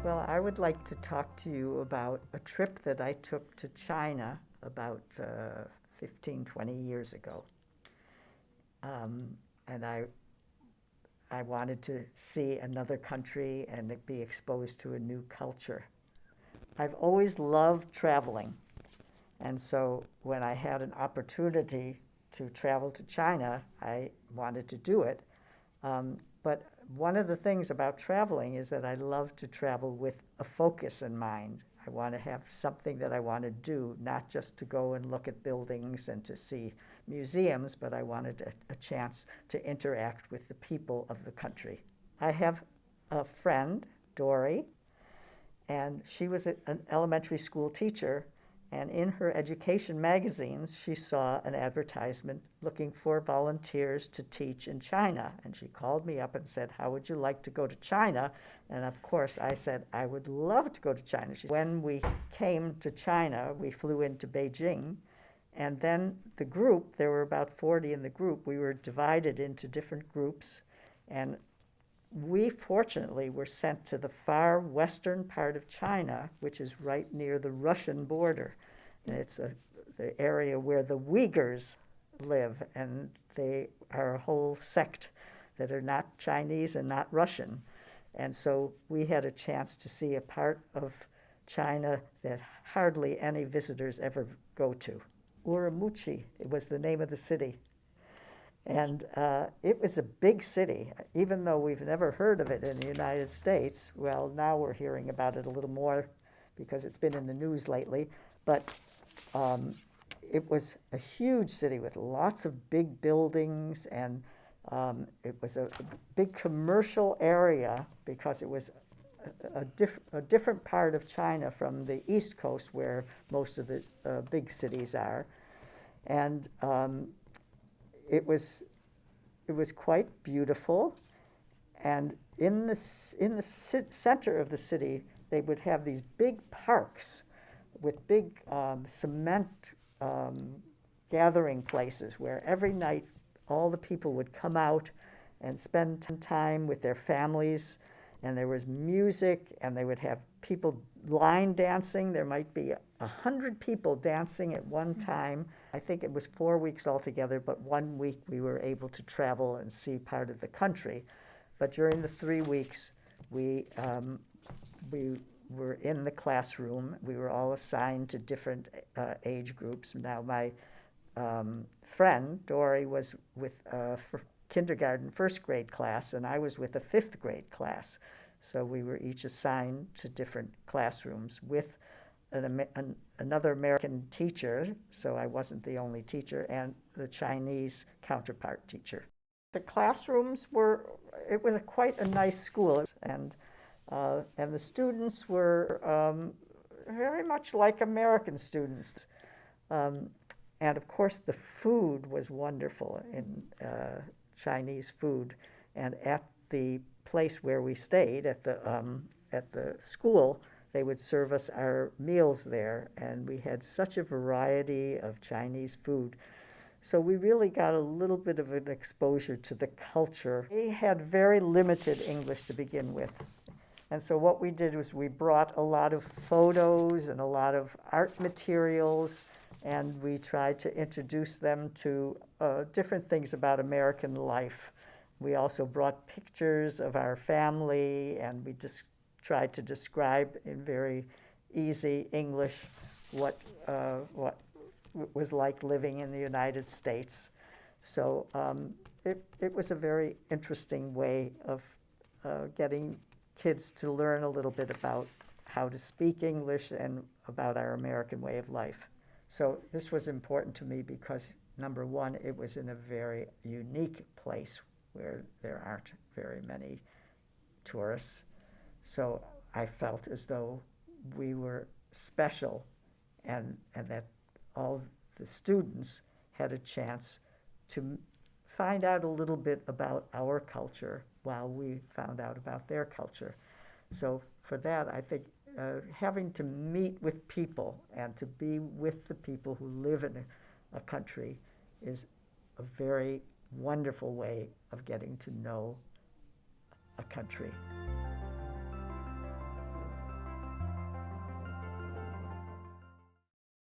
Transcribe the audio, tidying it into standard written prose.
Well, I would like to talk to you about a trip that I took to China about 15, 20 years ago. And I wanted to see another country and be exposed to a new culture. I've always loved traveling. And so when I had an opportunity to travel to China, I wanted to do it. But one of the things about traveling is that I love to travel with a focus in mind. I want to have something that I want to do, not just to go and look at buildings and to see museums, but I wanted a chance to interact with the people of the country. I have a friend, Dory, and she was an elementary school teacher. And in her education magazines, she saw an advertisement looking for volunteers to teach in China. And she called me up and said, "How would you like to go to China?" And of course, I said, "I would love to go to China." When we came to China, we flew into Beijing. And then the group, there were about 40 in the group, we were divided into different groups. And we fortunately were sent to the far western part of China, which is right near the Russian border. And it's the area where the Uyghurs live, and they are a whole sect that are not Chinese and not Russian. And so we had a chance to see a part of China that hardly any visitors ever go to. Urumqi, it was the name of the city. And it was a big city, even though we've never heard of it in the United States. Well, now we're hearing about it a little more because it's been in the news lately. But it was a huge city with lots of big buildings, and it was a big commercial area because it was a different part of China from the East Coast where most of the big cities are. And it was quite beautiful, and in the center of the city, they would have these big parks with big cement gathering places where every night all the people would come out and spend time with their families, and there was music, and they would have people line dancing. There might be 100 people dancing at one time. I think it was 4 weeks altogether, but 1 week we were able to travel and see part of the country. But during the 3 weeks, we were in the classroom. We were all assigned to different age groups. Now, my friend, Dory, was with kindergarten, first grade class, and I was with a fifth grade class. So we were each assigned to different classrooms with another American teacher, so I wasn't the only teacher, and the Chinese counterpart teacher. The classrooms it was quite a nice school, and the students were very much like American students. And of course, the food was wonderful in Chinese food. And at the place where we stayed, at the school, they would serve us our meals there, and we had such a variety of Chinese food. So we really got a little bit of an exposure to the culture. We had very limited English to begin with. And so what we did was we brought a lot of photos and a lot of art materials, and we tried to introduce them to different things about American life. We also brought pictures of our family, and we just tried to describe in very easy English what was like living in the United States. So it was a very interesting way of getting kids to learn a little bit about how to speak English and about our American way of life. So this was important to me because, number one, it was in a very unique place where there aren't very many tourists. So I felt as though we were special, and that all the students had a chance to find out a little bit about our culture while we found out about their culture. So for that, I think having to meet with people and to be with the people who live in a country is a very wonderful way of getting to know a country.